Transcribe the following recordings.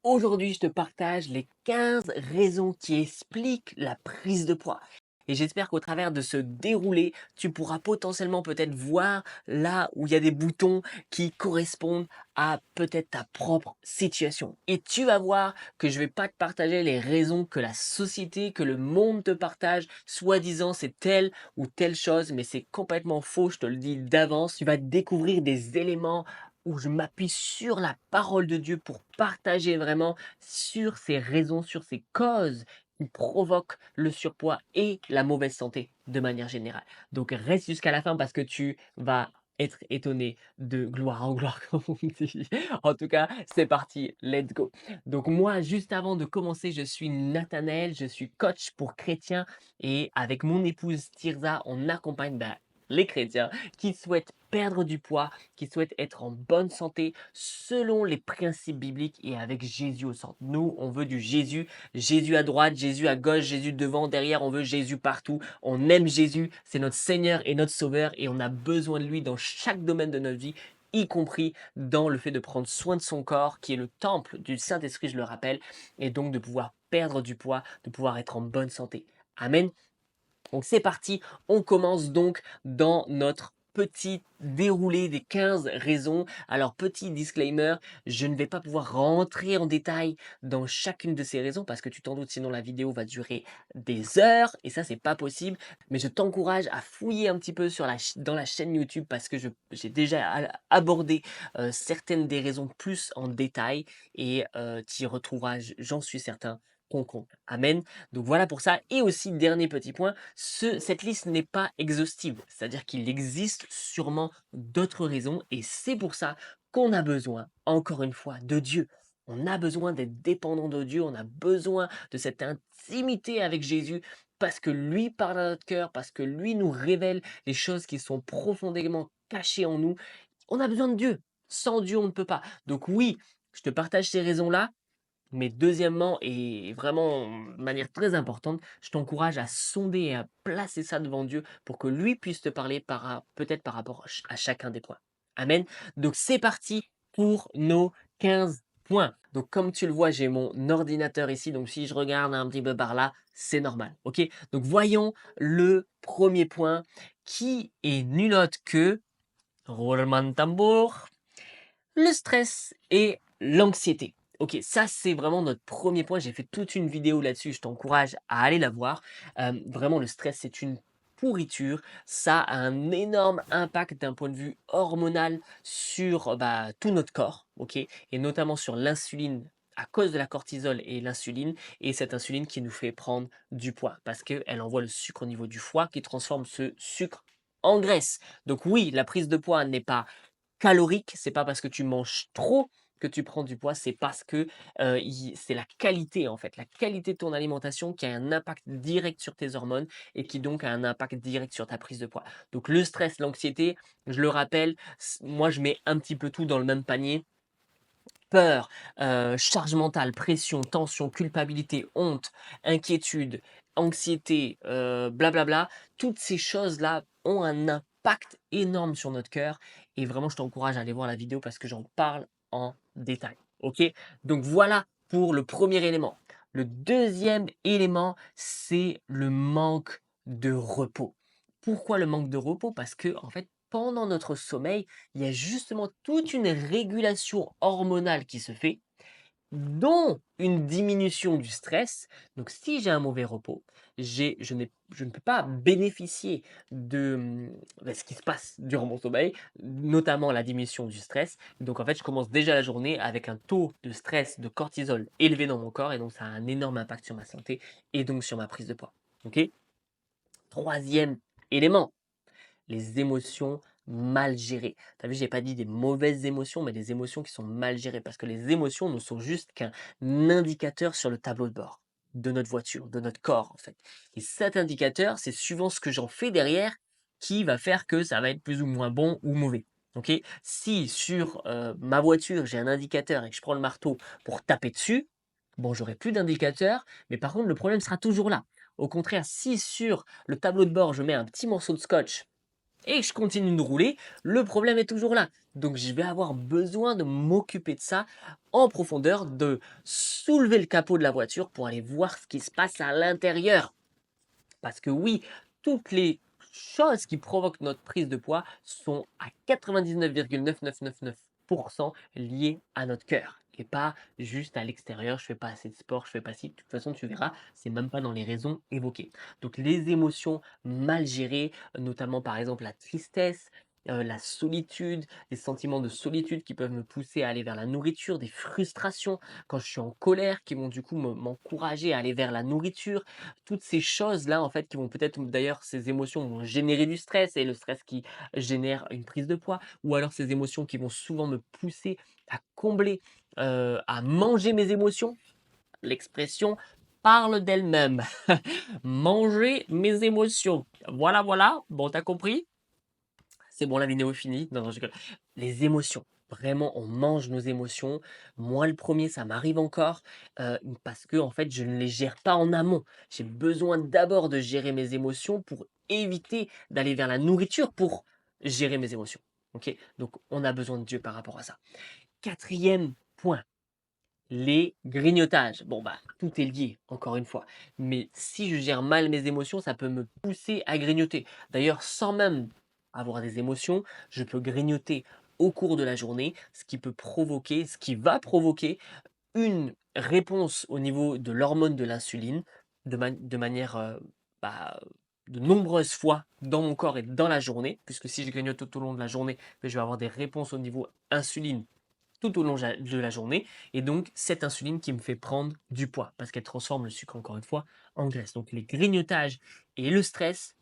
Aujourd'hui, je te partage les 15 raisons qui expliquent la prise de poids. Et j'espère qu'au travers de ce déroulé, tu pourras potentiellement peut-être voir là où il y a des boutons qui correspondent à peut-être ta propre situation. Et tu vas voir que je vais pas te partager les raisons que la société, que le monde te partage, soi-disant c'est telle ou telle chose, mais c'est complètement faux, je te le dis d'avance. Tu vas découvrir des éléments où je m'appuie sur la parole de Dieu pour partager vraiment sur ces raisons, sur ces causes qui provoquent le surpoids et la mauvaise santé de manière générale. Donc reste jusqu'à la fin parce que tu vas être étonné de gloire en gloire, comme on dit. En tout cas, c'est parti, let's go. Donc moi, juste avant de commencer, je suis Nathanaël, je suis coach pour chrétiens et avec mon épouse Tirza, on accompagne les chrétiens qui souhaitent perdre du poids, qui souhaitent être en bonne santé selon les principes bibliques et avec Jésus au centre. Nous, on veut du Jésus, Jésus à droite, Jésus à gauche, Jésus devant, derrière, on veut Jésus partout. On aime Jésus, c'est notre Seigneur et notre Sauveur et on a besoin de lui dans chaque domaine de notre vie, y compris dans le fait de prendre soin de son corps, qui est le temple du Saint-Esprit, je le rappelle, et donc de pouvoir perdre du poids, de pouvoir être en bonne santé. Amen. Donc c'est parti, on commence donc dans notre petit déroulé des 15 raisons. Alors petit disclaimer, je ne vais pas pouvoir rentrer en détail dans chacune de ces raisons parce que tu t'en doutes, sinon la vidéo va durer des heures et ça c'est pas possible. Mais je t'encourage à fouiller un petit peu dans la chaîne YouTube parce que j'ai déjà abordé certaines des raisons plus en détail et tu y retrouveras, j'en suis certain, ton compte. Amen. Donc voilà pour ça. Et aussi, dernier petit point, cette liste n'est pas exhaustive. C'est-à-dire qu'il existe sûrement d'autres raisons et c'est pour ça qu'on a besoin, encore une fois, de Dieu. On a besoin d'être dépendant de Dieu, on a besoin de cette intimité avec Jésus parce que lui parle à notre cœur, parce que lui nous révèle les choses qui sont profondément cachées en nous. On a besoin de Dieu. Sans Dieu, on ne peut pas. Donc oui, je te partage ces raisons-là, mais deuxièmement, et vraiment de manière très importante, je t'encourage à sonder et à placer ça devant Dieu pour que lui puisse te parler peut-être par rapport à chacun des points. Amen. Donc c'est parti pour nos 15 points. Donc comme tu le vois, j'ai mon ordinateur ici. Donc si je regarde un petit peu par là, c'est normal. Ok. Donc voyons le premier point qui est nul autre que roulement de tambour, le stress et l'anxiété. Ok, ça c'est vraiment notre premier point. J'ai fait toute une vidéo là-dessus. Je t'encourage à aller la voir. Vraiment, le stress, c'est une pourriture. Ça a un énorme impact d'un point de vue hormonal sur tout notre corps. Ok, et notamment sur l'insuline à cause de la cortisol et l'insuline. Et cette insuline qui nous fait prendre du poids parce qu'elle envoie le sucre au niveau du foie qui transforme ce sucre en graisse. Donc oui, la prise de poids n'est pas calorique, c'est pas parce que tu manges trop que tu prends du poids, c'est parce que, c'est la qualité en fait, la qualité de ton alimentation qui a un impact direct sur tes hormones et qui donc a un impact direct sur ta prise de poids. Donc le stress, l'anxiété, je le rappelle, moi je mets un petit peu tout dans le même panier. Peur, charge mentale, pression, tension, culpabilité, honte, inquiétude, anxiété, bla, toutes ces choses-là ont un impact énorme sur notre cœur et vraiment je t'encourage à aller voir la vidéo parce que j'en parle en détail. OK? Donc voilà pour le premier élément. Le deuxième élément, c'est le manque de repos. Pourquoi le manque de repos? Parce que en fait, pendant notre sommeil, il y a justement toute une régulation hormonale qui se fait, dont une diminution du stress. Donc, si j'ai un mauvais repos, je ne peux pas bénéficier de ce qui se passe durant mon sommeil, notamment la diminution du stress. Donc, en fait, je commence déjà la journée avec un taux de stress, de cortisol élevé dans mon corps, et donc ça a un énorme impact sur ma santé et donc sur ma prise de poids. Ok? Troisième élément, les émotions mal gérées. Tu as vu, j'ai pas dit des mauvaises émotions, mais des émotions qui sont mal gérées. Parce que les émotions ne sont juste qu'un indicateur sur le tableau de bord de notre voiture, de notre corps en fait. Et cet indicateur, c'est suivant ce que j'en fais derrière qui va faire que ça va être plus ou moins bon ou mauvais. Ok. Si sur ma voiture j'ai un indicateur et que je prends le marteau pour taper dessus, bon, j'aurai plus d'indicateur, mais par contre le problème sera toujours là. Au contraire, si sur le tableau de bord je mets un petit morceau de scotch et je continue de rouler, le problème est toujours là. Donc je vais avoir besoin de m'occuper de ça en profondeur, de soulever le capot de la voiture pour aller voir ce qui se passe à l'intérieur. Parce que oui, toutes les choses qui provoquent notre prise de poids sont à 99,9999% liées à notre cœur et pas juste à l'extérieur. Je fais pas assez de sport, je fais pas ci. De toute façon, tu verras, c'est même pas dans les raisons évoquées. Donc les émotions mal gérées, notamment par exemple la tristesse, la solitude, les sentiments de solitude qui peuvent me pousser à aller vers la nourriture, des frustrations quand je suis en colère qui vont du coup m'encourager à aller vers la nourriture, toutes ces choses-là, en fait, qui vont peut-être d'ailleurs ces émotions vont générer du stress et le stress qui génère une prise de poids ou alors ces émotions qui vont souvent me pousser à combler, à manger mes émotions. L'expression parle d'elle-même. Manger mes émotions. Voilà, voilà. Bon, t'as compris? C'est bon, la vidéo est finie. Non, non, je rigole. Les émotions. Vraiment, on mange nos émotions. Moi, le premier, ça m'arrive encore parce que en fait, je ne les gère pas en amont. J'ai besoin d'abord de gérer mes émotions pour éviter d'aller vers la nourriture pour gérer mes émotions. Ok? Donc, on a besoin de Dieu par rapport à ça. Quatrième point, les grignotages. Bon, bah, tout est lié, encore une fois. Mais si je gère mal mes émotions, ça peut me pousser à grignoter. D'ailleurs, sans même avoir des émotions, je peux grignoter au cours de la journée, ce qui peut provoquer, ce qui va provoquer une réponse au niveau de l'hormone de l'insuline de manière bah, de nombreuses fois dans mon corps et dans la journée, puisque si je grignote tout au long de la journée, ben, je vais avoir des réponses au niveau insuline tout au long de la journée, et donc cette insuline qui me fait prendre du poids, parce qu'elle transforme le sucre, encore une fois, en graisse. Donc les grignotages et le stress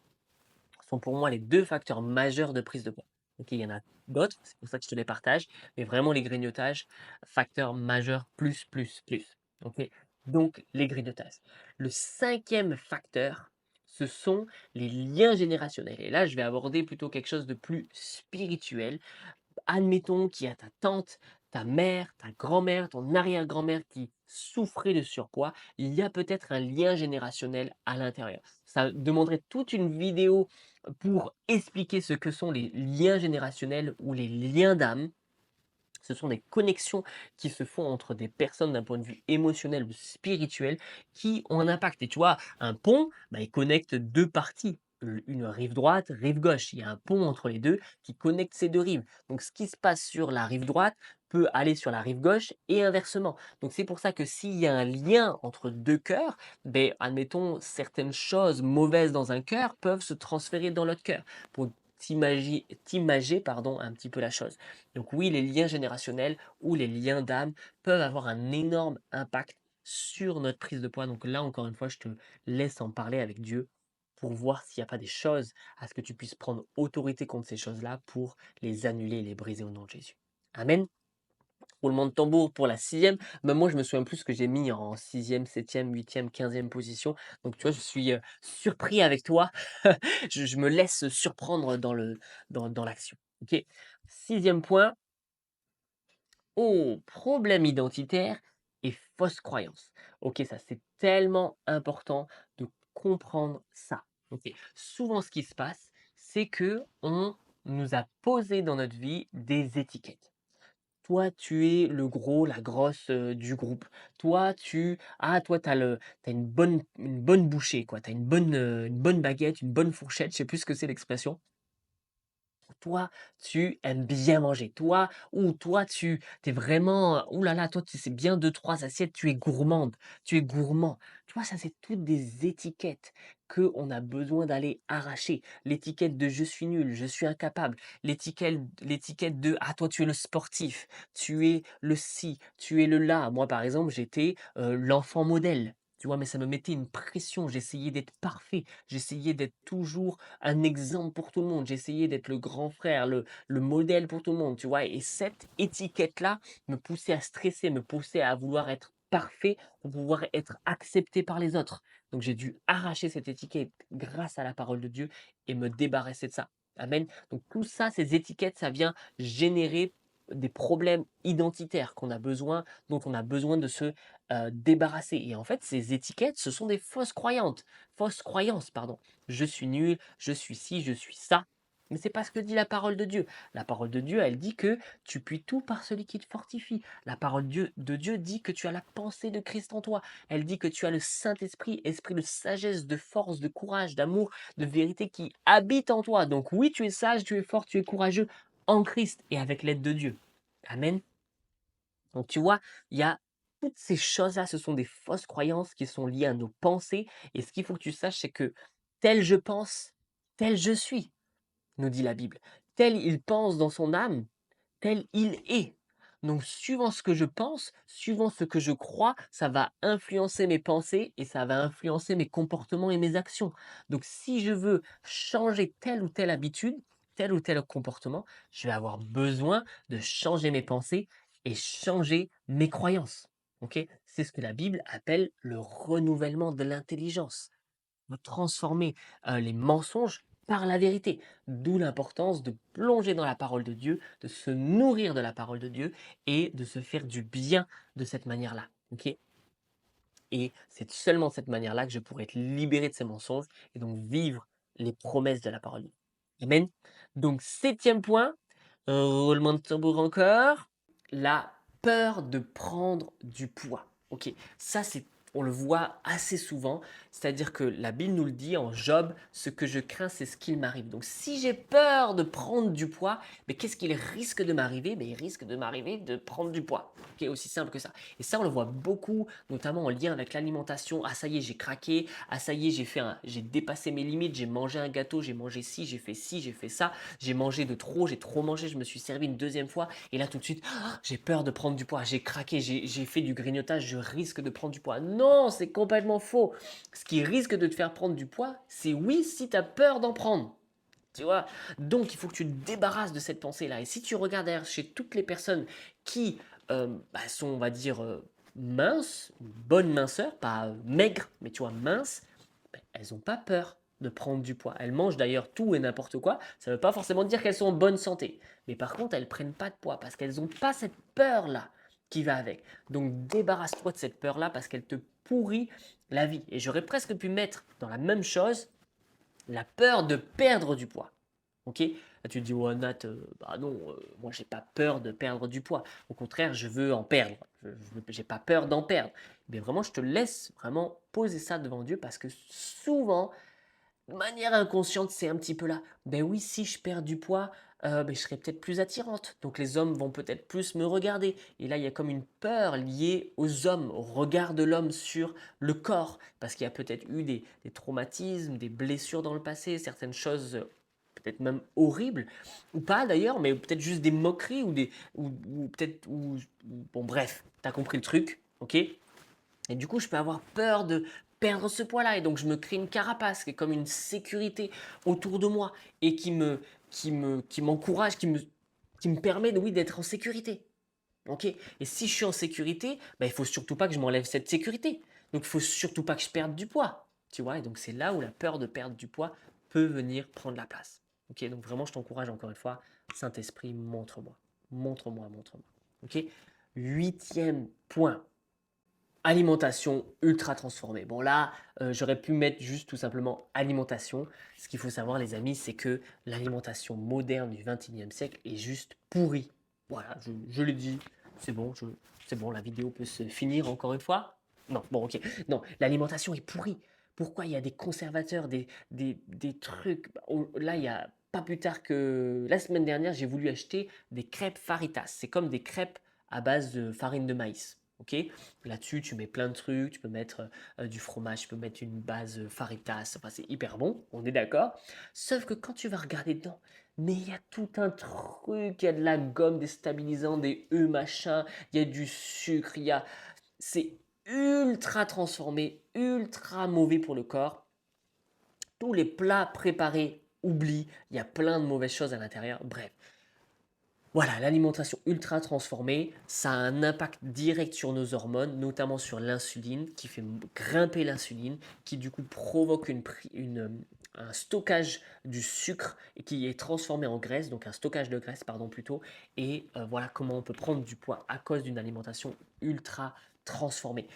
sont pour moi les deux facteurs majeurs de prise de poids. Ok, il y en a d'autres, c'est pour ça que je te les partage, mais vraiment les grignotages, facteur majeur plus, plus, plus. Ok, donc les grignotages. Le cinquième facteur, ce sont les liens générationnels. Et là, je vais aborder plutôt quelque chose de plus spirituel. Admettons qu'il y a ta tante, ta mère, ta grand-mère, ton arrière-grand-mère qui souffrait de surpoids, il y a peut-être un lien générationnel à l'intérieur. Ça demanderait toute une vidéo pour expliquer ce que sont les liens générationnels ou les liens d'âme. Ce sont des connexions qui se font entre des personnes d'un point de vue émotionnel ou spirituel qui ont un impact. Et tu vois, un pont, bah, il connecte deux parties, une rive droite, rive gauche. Il y a un pont entre les deux qui connecte ces deux rives. Donc ce qui se passe sur la rive droite peut aller sur la rive gauche et inversement. Donc c'est pour ça que s'il y a un lien entre deux cœurs, ben, admettons certaines choses mauvaises dans un cœur peuvent se transférer dans l'autre cœur pour t'imager pardon, un petit peu la chose. Donc oui, les liens générationnels ou les liens d'âme peuvent avoir un énorme impact sur notre prise de poids. Donc là, encore une fois, je te laisse en parler avec Dieu pour voir s'il n'y a pas des choses à ce que tu puisses prendre autorité contre ces choses-là pour les annuler et les briser au nom de Jésus. Amen. Roulement de tambour pour la sixième. Même moi, je me souviens plus ce que j'ai mis en sixième, septième, huitième, quinzième position. Donc tu vois, je suis surpris avec toi. Je me laisse surprendre dans l'action. Ok. Sixième point, oh, problème identitaire et fausse croyance. Ok, ça c'est tellement important de comprendre ça. Ok, souvent ce qui se passe, c'est que on nous a posé dans notre vie des étiquettes. Toi, tu es le gros, la grosse du groupe. Toi, t'as une bonne bouchée, quoi. T'as une bonne baguette, une bonne fourchette. Je sais plus ce que c'est l'expression. Toi, tu aimes bien manger. Toi, tu es vraiment, ouh là là, toi, tu sais bien deux trois assiettes, tu es gourmande, tu es gourmand. Tu vois, ça, c'est toutes des étiquettes que on a besoin d'aller arracher. L'étiquette de je suis nul, je suis incapable. L'étiquette de ah, toi, tu es le sportif, tu es le ci, tu es le là. Moi, par exemple, j'étais l'enfant modèle. Tu vois, mais ça me mettait une pression. J'essayais d'être parfait. J'essayais d'être toujours un exemple pour tout le monde. J'essayais d'être le grand frère, le modèle pour tout le monde, tu vois. Et cette étiquette-là me poussait à stresser, me poussait à vouloir être parfait pour pouvoir être accepté par les autres. Donc j'ai dû arracher cette étiquette grâce à la parole de Dieu et me débarrasser de ça. Amen. Donc tout ça, ces étiquettes, ça vient générer des problèmes identitaires dont on a besoin de se débarrasser. Et en fait, ces étiquettes, ce sont des fausses croyances, pardon. Je suis nul, je suis ci, je suis ça. Mais c'est pas ce que dit la parole de Dieu. La parole de Dieu, elle dit que tu puis tout par celui qui te fortifie. La parole de Dieu dit que tu as la pensée de Christ en toi. Elle dit que tu as le Saint-Esprit, esprit de sagesse, de force, de courage, d'amour, de vérité qui habite en toi. Donc oui, tu es sage, tu es fort, tu es courageux en Christ et avec l'aide de Dieu. Amen. Donc tu vois, il y a toutes ces choses-là, ce sont des fausses croyances qui sont liées à nos pensées. Et ce qu'il faut que tu saches, c'est que tel je pense, tel je suis, nous dit la Bible. Tel il pense dans son âme, tel il est. Donc suivant ce que je pense, suivant ce que je crois, ça va influencer mes pensées et ça va influencer mes comportements et mes actions. Donc si je veux changer telle ou telle habitude, tel ou tel comportement, je vais avoir besoin de changer mes pensées et changer mes croyances. Ok? C'est ce que la Bible appelle le renouvellement de l'intelligence transformer les mensonges par la vérité. D'où l'importance de plonger dans la parole de Dieu, de se nourrir de la parole de Dieu et de se faire du bien de cette manière-là. Ok? Et c'est seulement de cette manière-là que je pourrais être libéré de ces mensonges et donc vivre les promesses de la parole de Dieu. Amen. Donc, septième point, roulement de tambour encore, la peur de prendre du poids. Ok, ça c'est, on le voit assez souvent, c'est-à-dire que la Bible nous le dit en Job, ce que je crains c'est ce qu'il m'arrive. Donc si j'ai peur de prendre du poids, mais qu'est-ce qu'il risque de m'arriver? Il risque de m'arriver de prendre du poids. Ok, aussi simple que ça. Et ça on le voit beaucoup, notamment en lien avec l'alimentation. Ah ça y est, j'ai craqué. Ah ça y est, j'ai dépassé mes limites. J'ai mangé un gâteau, j'ai mangé ci, j'ai fait ça. J'ai mangé de trop, j'ai trop mangé. Je me suis servi une deuxième fois. Et là tout de suite, j'ai peur de prendre du poids. J'ai craqué, j'ai fait du grignotage. Je risque de prendre du poids. Non, c'est complètement faux. Ce qui risque de te faire prendre du poids, c'est oui si tu as peur d'en prendre. Tu vois? Donc, il faut que tu te débarrasses de cette pensée-là. Et si tu regardes derrière chez toutes les personnes qui sont, on va dire, minces, bonne minceur, pas maigres, mais tu vois, minces, elles n'ont pas peur de prendre du poids. Elles mangent d'ailleurs tout et n'importe quoi. Ça ne veut pas forcément dire qu'elles sont en bonne santé. Mais par contre, elles ne prennent pas de poids parce qu'elles n'ont pas cette peur-là qui va avec. Donc, débarrasse-toi de cette peur-là parce qu'elle te pourrit la vie. Et j'aurais presque pu mettre dans la même chose la peur de perdre du poids. Ok? Là, tu te dis, ouais, Nat, bah non, moi, j'ai pas peur de perdre du poids. Au contraire, je veux en perdre. Je n'ai pas peur d'en perdre. Mais vraiment, je te laisse vraiment poser ça devant Dieu parce que souvent, de manière inconsciente, c'est un petit peu là. Ben oui, si je perds du poids, je serai peut-être plus attirante. Donc les hommes vont peut-être plus me regarder. Et là, il y a comme une peur liée aux hommes, au regard de l'homme sur le corps. Parce qu'il y a peut-être eu des traumatismes, des blessures dans le passé, certaines choses peut-être même horribles, ou pas d'ailleurs, mais peut-être juste des moqueries, ou peut-être... bon bref, t'as compris le truc, ok? Et du coup, je peux avoir peur de perdre ce poids-là. Et donc, je me crée une carapace qui est comme une sécurité autour de moi et qui m'encourage, qui me permet, oui, d'être en sécurité. Ok? Et si je suis en sécurité, il ne faut surtout pas que je m'enlève cette sécurité. Donc, il ne faut surtout pas que je perde du poids. Tu vois? Et donc, c'est là où la peur de perdre du poids peut venir prendre la place. Ok? Donc, vraiment, je t'encourage encore une fois. Saint-Esprit, montre-moi. Montre-moi, montre-moi. Ok? Huitième point. Alimentation ultra transformée. Bon là, j'aurais pu mettre juste tout simplement alimentation. Ce qu'il faut savoir les amis, c'est que l'alimentation moderne du 21e siècle est juste pourrie. Voilà, je l'ai dit, c'est bon, c'est bon, la vidéo peut se finir encore une fois. Non, bon ok. Non, l'alimentation est pourrie. Pourquoi il y a des conservateurs, des trucs. Là, il y a pas plus tard que la semaine dernière, j'ai voulu acheter des crêpes Faritas. C'est comme des crêpes à base de farine de maïs. Ok? Là-dessus, tu mets plein de trucs, tu peux mettre du fromage, tu peux mettre une base Faritas, enfin c'est hyper bon, on est d'accord. Sauf que quand tu vas regarder dedans, mais il y a tout un truc, il y a de la gomme, des stabilisants, des E machin, il y a du sucre, c'est ultra transformé, ultra mauvais pour le corps. Tous les plats préparés, oublie, il y a plein de mauvaises choses à l'intérieur. Bref, voilà, l'alimentation ultra transformée, ça a un impact direct sur nos hormones, notamment sur l'insuline, qui fait grimper l'insuline, qui du coup provoque un stockage du sucre et qui est transformé en graisse, donc un stockage de graisse, pardon, plutôt. Et voilà comment on peut prendre du poids à cause d'une alimentation ultra transformée.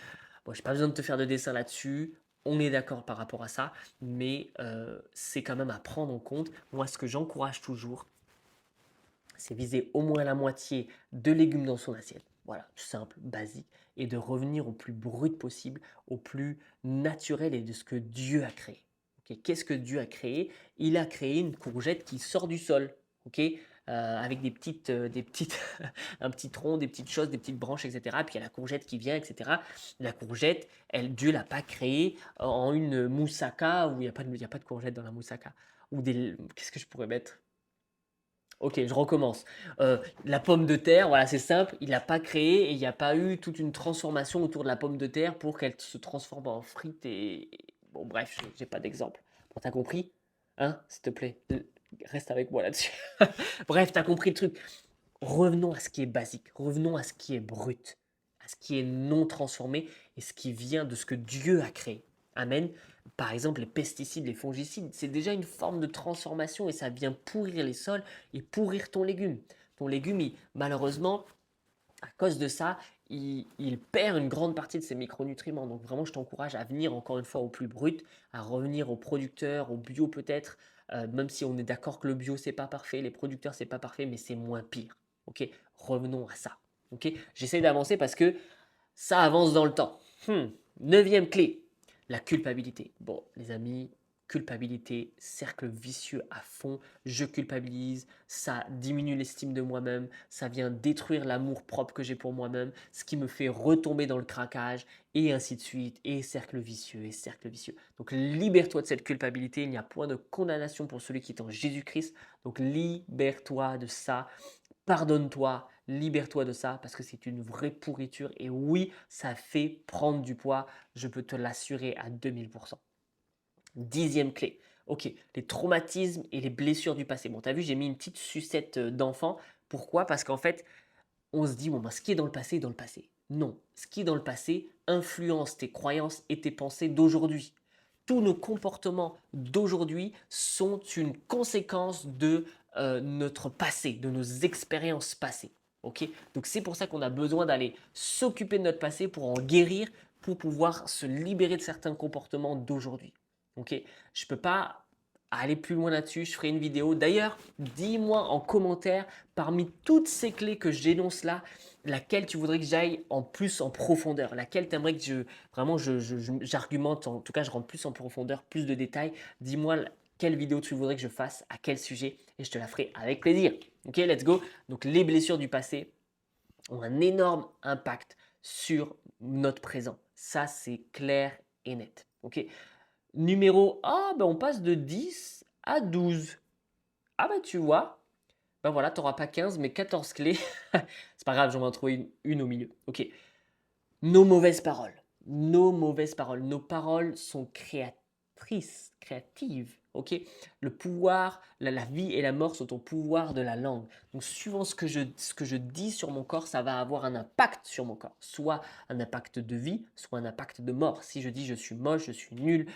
Bon, j'ai pas besoin de te faire de dessin là-dessus. On est d'accord par rapport à ça, mais c'est quand même à prendre en compte. Moi, ce que j'encourage toujours, c'est viser au moins la moitié de légumes dans son assiette. Voilà, simple, basique, et de revenir au plus brut possible, au plus naturel et de ce que Dieu a créé. Ok, qu'est-ce que Dieu a créé? Il a créé une courgette qui sort du sol, ok, avec des petites un petit tronc, des petites choses, des petites branches, etc. Puis il y a la courgette qui vient, etc. La courgette, Dieu l'a pas créée en une moussaka où il y a pas de courgette dans la moussaka. Ou qu'est-ce que je pourrais mettre? Ok, je recommence. La pomme de terre, voilà, c'est simple, il n'a pas créé et il n'y a pas eu toute une transformation autour de la pomme de terre pour qu'elle se transforme en frite bon, bref, j'ai pas d'exemple. Bon, t'as compris? Hein, s'il te plaît, reste avec moi là-dessus. Bref, t'as compris le truc. Revenons à ce qui est basique, revenons à ce qui est brut, à ce qui est non transformé et ce qui vient de ce que Dieu a créé. Amen. Par exemple, les pesticides, les fongicides, c'est déjà une forme de transformation et ça vient pourrir les sols et pourrir ton légume. Ton légume, malheureusement, à cause de ça, il perd une grande partie de ses micronutriments. Donc vraiment, je t'encourage à venir encore une fois au plus brut, à revenir aux producteurs, au bio peut-être, même si on est d'accord que le bio, c'est pas parfait, les producteurs, c'est pas parfait, mais c'est moins pire. Ok, revenons à ça. Ok, j'essaie d'avancer parce que ça avance dans le temps. Neuvième clé, la culpabilité. Bon, les amis, culpabilité, cercle vicieux à fond. Je culpabilise, ça diminue l'estime de moi-même, ça vient détruire l'amour propre que j'ai pour moi-même, ce qui me fait retomber dans le craquage, et ainsi de suite, et cercle vicieux, et cercle vicieux. Donc libère-toi de cette culpabilité, il n'y a point de condamnation pour celui qui est en Jésus-Christ. Donc libère-toi de ça. Pardonne-toi, libère-toi de ça parce que c'est une vraie pourriture et oui, ça fait prendre du poids, je peux te l'assurer à 2000%. Dixième clé, ok, les traumatismes et les blessures du passé. Bon, tu as vu, j'ai mis une petite sucette d'enfant. Pourquoi? Parce qu'en fait, on se dit, bon, ben, ce qui est dans le passé est dans le passé. Non, ce qui est dans le passé influence tes croyances et tes pensées d'aujourd'hui. Tous nos comportements d'aujourd'hui sont une conséquence de notre passé, de nos expériences passées. Ok, donc c'est pour ça qu'on a besoin d'aller s'occuper de notre passé pour en guérir, pour pouvoir se libérer de certains comportements d'aujourd'hui. Ok, je ne peux pas aller plus loin là-dessus, je ferai une vidéo. D'ailleurs, dis-moi en commentaire, parmi toutes ces clés que j'énonce là, laquelle tu voudrais que j'aille en plus en profondeur, laquelle tu aimerais que j'argumente, en tout cas je rentre plus en profondeur, plus de détails. Dis-moi quelle vidéo tu voudrais que je fasse, à quel sujet, et je te la ferai avec plaisir. Ok, let's go. Donc les blessures du passé ont un énorme impact sur notre présent. Ça, c'est clair et net. Ok. On passe de 10 à 12. Ah bah tu vois, ben voilà, tu n'auras pas 15 mais 14 clés. C'est pas grave, j'en vais en trouver une au milieu. Ok. Nos mauvaises paroles. Nos mauvaises paroles. Nos paroles sont créatrices, créatives. Ok. Le pouvoir, la vie et la mort sont au pouvoir de la langue. Donc, suivant ce que je dis sur mon corps, ça va avoir un impact sur mon corps. Soit un impact de vie, soit un impact de mort. Si je dis je suis moche, je suis nul,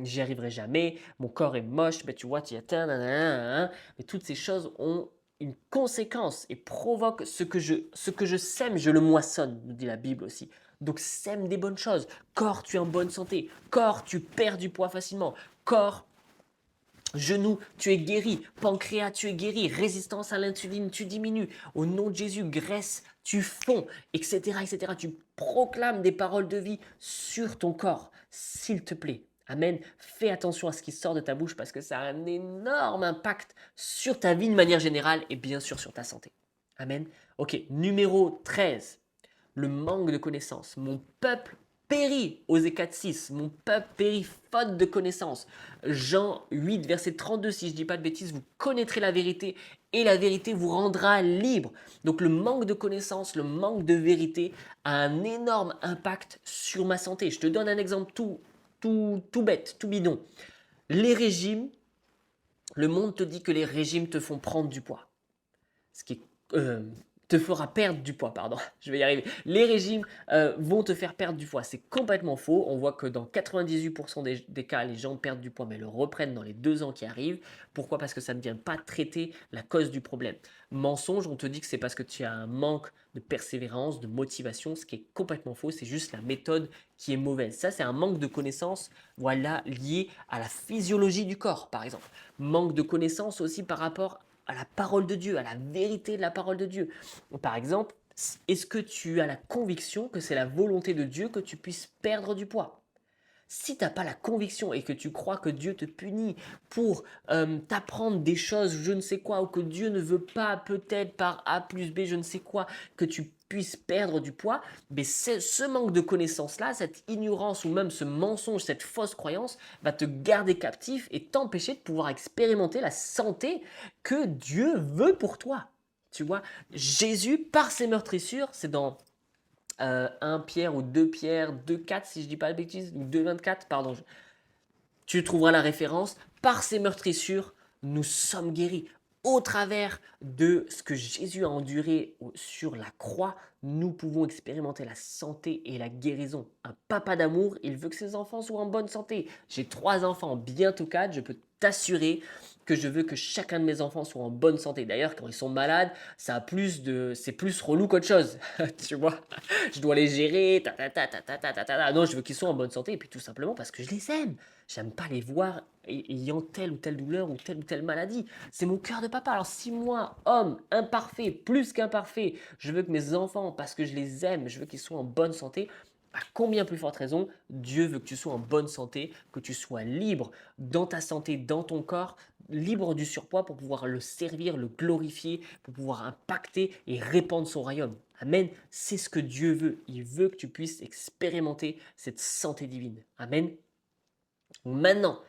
j'y arriverai jamais, mon corps est moche, ben, tu vois, tu y atteins, nanana. Mais toutes ces choses ont une conséquence et provoquent ce que je sème, je le moissonne, nous dit la Bible aussi. Donc sème des bonnes choses. Corps, tu es en bonne santé. Corps, tu perds du poids facilement. Corps, genou, tu es guéri. Pancréas, tu es guéri. Résistance à l'insuline, tu diminues. Au nom de Jésus, graisse, tu fonds, etc., etc. Tu proclames des paroles de vie sur ton corps, s'il te plaît. Amen. Fais attention à ce qui sort de ta bouche parce que ça a un énorme impact sur ta vie de manière générale et bien sûr sur ta santé. Amen. Ok, numéro 13, le manque de connaissances. Mon peuple périt, Osée 4,6. Mon peuple périt faute de connaissances. Jean 8, verset 32, si je ne dis pas de bêtises, vous connaîtrez la vérité et la vérité vous rendra libre. Donc le manque de connaissances, le manque de vérité a un énorme impact sur ma santé. Je te donne un exemple tout bête, tout bidon. Les régimes, le monde te dit que les régimes te font prendre du poids. Ce qui est te fera perdre du poids, pardon, je vais y arriver. Les régimes vont te faire perdre du poids. C'est complètement faux. On voit que dans 98% des cas, les gens perdent du poids, mais le reprennent dans les 2 ans qui arrivent. Pourquoi? Parce que ça ne vient pas traiter la cause du problème. Mensonge, on te dit que c'est parce que tu as un manque de persévérance, de motivation, ce qui est complètement faux. C'est juste la méthode qui est mauvaise. Ça, c'est un manque de connaissances, voilà, lié à la physiologie du corps, par exemple. Manque de connaissances aussi par rapport à la parole de Dieu, à la vérité de la parole de Dieu. Par exemple, est-ce que tu as la conviction que c'est la volonté de Dieu que tu puisses perdre du poids? Si tu n'as pas la conviction et que tu crois que Dieu te punit pour t'apprendre des choses, je ne sais quoi, ou que Dieu ne veut pas peut-être par A plus B, je ne sais quoi, que tu puisses perdre du poids, mais ce manque de connaissance-là, cette ignorance ou même ce mensonge, cette fausse croyance va te garder captif et t'empêcher de pouvoir expérimenter la santé que Dieu veut pour toi. Tu vois, Jésus, par ses meurtrissures, c'est dans 1 Pierre ou 2 Pierre 2,4 si je dis pas de bêtises, ou 2,24, pardon. Tu trouveras la référence. Par ses meurtrissures, nous sommes guéris. Au travers de ce que Jésus a enduré sur la croix, nous pouvons expérimenter la santé et la guérison. Un papa d'amour, il veut que ses enfants soient en bonne santé. J'ai 3 enfants, bientôt 4, je peux t'assurer que je veux que chacun de mes enfants soit en bonne santé. D'ailleurs, quand ils sont malades, c'est plus relou qu'autre chose. Tu vois, je dois les gérer. Non, je veux qu'ils soient en bonne santé. Et puis tout simplement parce que je les aime. J'aime pas les voir ayant telle ou telle douleur ou telle maladie. C'est mon cœur de papa. Alors si moi, homme, imparfait, plus qu'imparfait, je veux que mes enfants, parce que je les aime, je veux qu'ils soient en bonne santé, à combien plus forte raison, Dieu veut que tu sois en bonne santé, que tu sois libre dans ta santé, dans ton corps, libre du surpoids pour pouvoir le servir, le glorifier, pour pouvoir impacter et répandre son royaume. Amen. C'est ce que Dieu veut. Il veut que tu puisses expérimenter cette santé divine. Amen. Maintenant,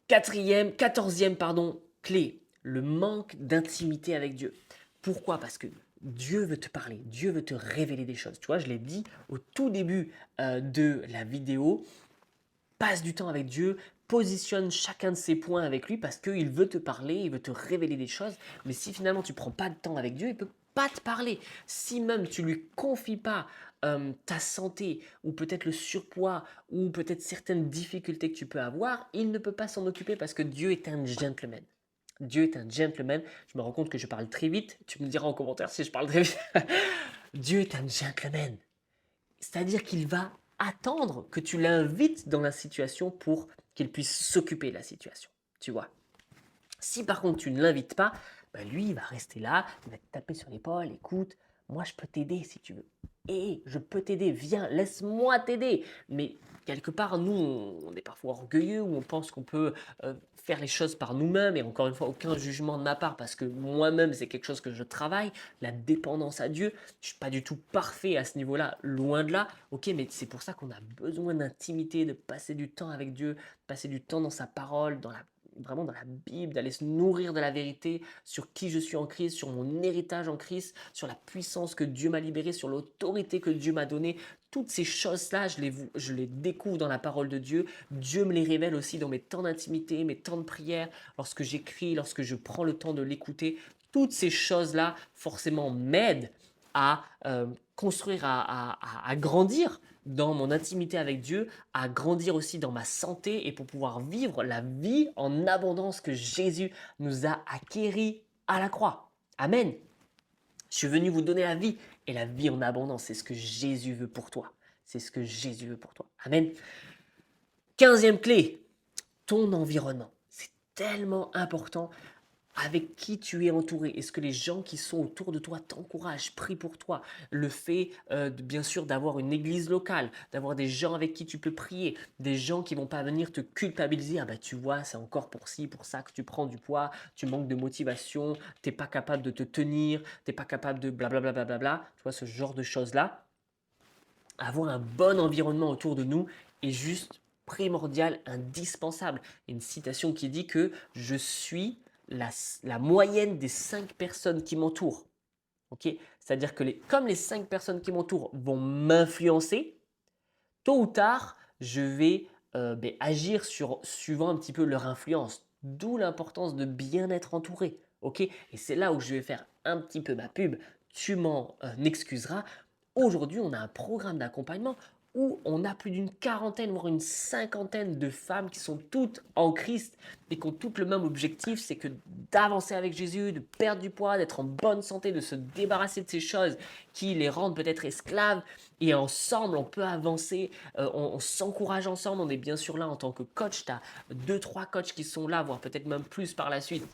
14e clé, le manque d'intimité avec Dieu. Pourquoi? Parce que Dieu veut te parler, Dieu veut te révéler des choses. Tu vois, je l'ai dit au tout début de la vidéo, passe du temps avec Dieu, positionne chacun de ses points avec lui parce qu'il veut te parler, il veut te révéler des choses. Mais si finalement tu ne prends pas de temps avec Dieu, il ne peut pas te parler. Si même tu ne lui confies pas ta santé ou peut-être le surpoids ou peut-être certaines difficultés que tu peux avoir, il ne peut pas s'en occuper parce que Dieu est un gentleman. Dieu est un gentleman. Je me rends compte que je parle très vite. Tu me diras en commentaire si je parle très vite. Dieu est un gentleman. C'est-à-dire qu'il va attendre que tu l'invites dans la situation pour qu'il puisse s'occuper de la situation. Tu vois. Si par contre tu ne l'invites pas, bah lui il va rester là, il va te taper sur l'épaule, écoute, moi je peux t'aider si tu veux. Et je peux t'aider, viens, laisse-moi t'aider. Mais quelque part, nous, on est parfois orgueilleux ou on pense qu'on peut faire les choses par nous-mêmes. Et encore une fois, aucun jugement de ma part parce que moi-même, c'est quelque chose que je travaille. La dépendance à Dieu, je suis pas du tout parfait à ce niveau-là, loin de là. Ok, mais c'est pour ça qu'on a besoin d'intimité, de passer du temps avec Dieu, passer du temps dans sa parole, vraiment dans la Bible, d'aller se nourrir de la vérité sur qui je suis en Christ, sur mon héritage en Christ, sur la puissance que Dieu m'a libérée, sur l'autorité que Dieu m'a donnée. Toutes ces choses-là, je les découvre dans la parole de Dieu. Dieu me les révèle aussi dans mes temps d'intimité, mes temps de prière, lorsque j'écris, lorsque je prends le temps de l'écouter. Toutes ces choses-là, forcément, m'aident à construire, à grandir dans mon intimité avec Dieu, à grandir aussi dans ma santé et pour pouvoir vivre la vie en abondance que Jésus nous a acquérie à la croix. Amen. Je suis venu vous donner la vie et la vie en abondance. C'est ce que Jésus veut pour toi. C'est ce que Jésus veut pour toi. Amen. 15e clé, ton environnement. C'est tellement important. Avec qui tu es entouré? Est-ce que les gens qui sont autour de toi t'encouragent, prient pour toi? Le fait, bien sûr, d'avoir une église locale, d'avoir des gens avec qui tu peux prier, des gens qui vont pas venir te culpabiliser. Ah bah tu vois, c'est encore pour ci, pour ça que tu prends du poids, tu manques de motivation, t'es pas capable de te tenir, t'es pas capable de blablabla, bla bla bla bla. Tu vois, ce genre de choses-là. Avoir un bon environnement autour de nous est juste primordial, indispensable. Il y a une citation qui dit que je suis la moyenne des 5 personnes qui m'entourent. Okay, c'est-à-dire que comme les 5 personnes qui m'entourent vont m'influencer, tôt ou tard, je vais agir suivant un petit peu leur influence. D'où l'importance de bien être entouré. Okay, et c'est là où je vais faire un petit peu ma pub. tu m'en excuseras. Aujourd'hui, on a un programme d'accompagnement où on a plus d'une quarantaine, voire une cinquantaine de femmes qui sont toutes en Christ et qui ont toutes le même objectif, c'est que d'avancer avec Jésus, de perdre du poids, d'être en bonne santé, de se débarrasser de ces choses qui les rendent peut-être esclaves. Et ensemble, on peut avancer, on s'encourage ensemble. On est bien sûr là en tant que coach. Tu as deux, trois coachs qui sont là, voire peut-être même plus par la suite,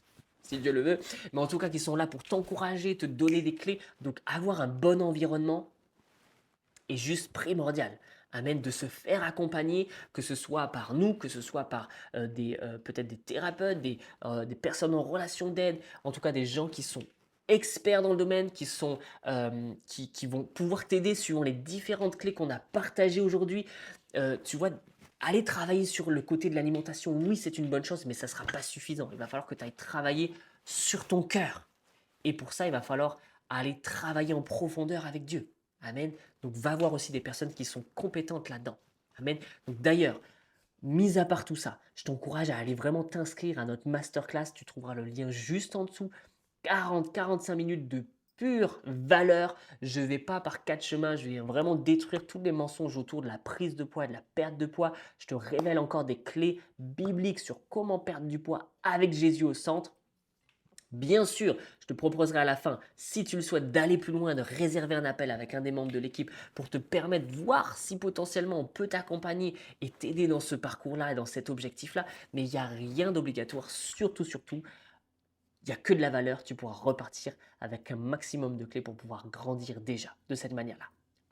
si Dieu le veut. Mais en tout cas, qui sont là pour t'encourager, te donner des clés. Donc, avoir un bon environnement est juste primordial. Amen, de se faire accompagner, que ce soit par nous, que ce soit par peut-être des thérapeutes, des personnes en relation d'aide, en tout cas des gens qui sont experts dans le domaine, qui vont pouvoir t'aider suivant les différentes clés qu'on a partagées aujourd'hui. Tu vois, aller travailler sur le côté de l'alimentation, oui, c'est une bonne chose, mais ça ne sera pas suffisant. Il va falloir que tu ailles travailler sur ton cœur. Et pour ça, il va falloir aller travailler en profondeur avec Dieu. Amen. Donc, va voir aussi des personnes qui sont compétentes là-dedans. Amen. Donc, d'ailleurs, mis à part tout ça, je t'encourage à aller vraiment t'inscrire à notre masterclass. Tu trouveras le lien juste en dessous. 40-45 minutes de pure valeur. Je ne vais pas par quatre chemins. Je vais vraiment détruire tous les mensonges autour de la prise de poids et de la perte de poids. Je te révèle encore des clés bibliques sur comment perdre du poids avec Jésus au centre. Bien sûr, je te proposerai à la fin, si tu le souhaites, d'aller plus loin, de réserver un appel avec un des membres de l'équipe pour te permettre de voir si potentiellement on peut t'accompagner et t'aider dans ce parcours-là et dans cet objectif-là. Mais il n'y a rien d'obligatoire, surtout, il n'y a que de la valeur. Tu pourras repartir avec un maximum de clés pour pouvoir grandir déjà de cette manière-là.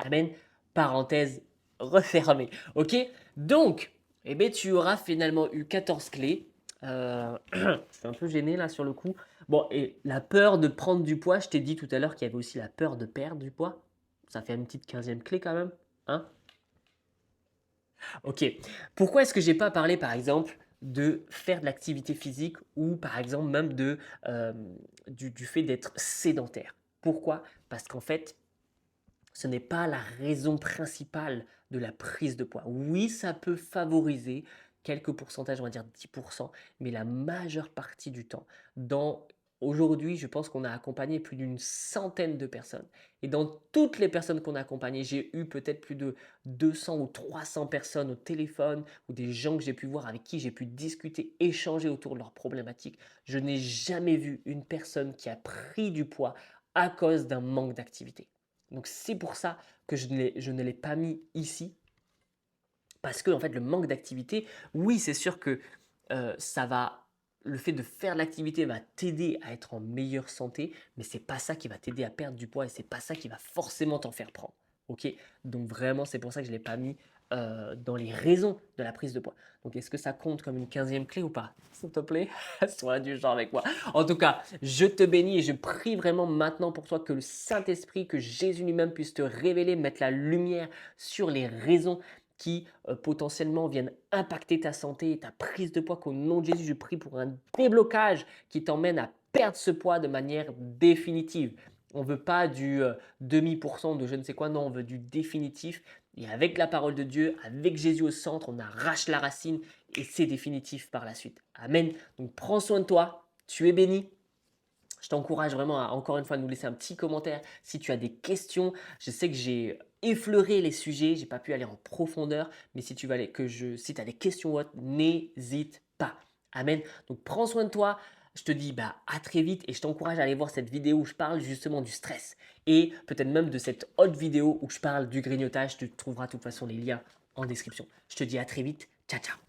Amen. Parenthèse refermée. Ok. Donc, eh bien, tu auras finalement eu 14 clés. Je suis un peu gêné là sur le coup. Bon, et la peur de prendre du poids, je t'ai dit tout à l'heure qu'il y avait aussi la peur de perdre du poids. Ça fait une petite 15e clé quand même. Hein? Ok. Pourquoi est-ce que j'ai pas parlé, par exemple, de faire de l'activité physique ou, par exemple, même euh, du fait d'être sédentaire? Pourquoi? Parce qu'en fait, ce n'est pas la raison principale de la prise de poids. Oui, ça peut favoriser quelques pourcentages, on va dire 10%, mais la majeure partie du temps, aujourd'hui, je pense qu'on a accompagné plus d'une centaine de personnes. Et dans toutes les personnes qu'on a accompagnées, j'ai eu peut-être plus de 200 ou 300 personnes au téléphone ou des gens que j'ai pu voir avec qui j'ai pu discuter, échanger autour de leurs problématiques. Je n'ai jamais vu une personne qui a pris du poids à cause d'un manque d'activité. Donc c'est pour ça que je ne l'ai pas mis ici. Parce que en fait, le manque d'activité, oui, c'est sûr que le fait de faire de l'activité va t'aider à être en meilleure santé, mais c'est pas ça qui va t'aider à perdre du poids et c'est pas ça qui va forcément t'en faire prendre. Ok? Donc vraiment, c'est pour ça que je ne l'ai pas mis dans les raisons de la prise de poids. Donc est-ce que ça compte comme une 15e clé ou pas? S'il te plaît, sois indulgent avec moi. En tout cas, je te bénis et je prie vraiment maintenant pour toi que le Saint-Esprit, que Jésus lui-même puisse te révéler, mettre la lumière sur les raisons qui potentiellement viennent impacter ta santé et ta prise de poids, qu'au nom de Jésus, je prie pour un déblocage qui t'emmène à perdre ce poids de manière définitive. On ne veut pas du demi% de je ne sais quoi, non, on veut du définitif. Et avec la parole de Dieu, avec Jésus au centre, on arrache la racine et c'est définitif par la suite. Amen. Donc prends soin de toi, tu es béni. Je t'encourage vraiment à, encore une fois, nous laisser un petit commentaire si tu as des questions. Je sais que j'ai effleuré les sujets, j'ai pas pu aller en profondeur, mais si tu si as des questions ou autres, n'hésite pas. Amen. Donc prends soin de toi. Je te dis à très vite et je t'encourage à aller voir cette vidéo où je parle justement du stress et peut-être même de cette autre vidéo où je parle du grignotage. Tu trouveras de toute façon les liens en description. Je te dis à très vite. Ciao, ciao.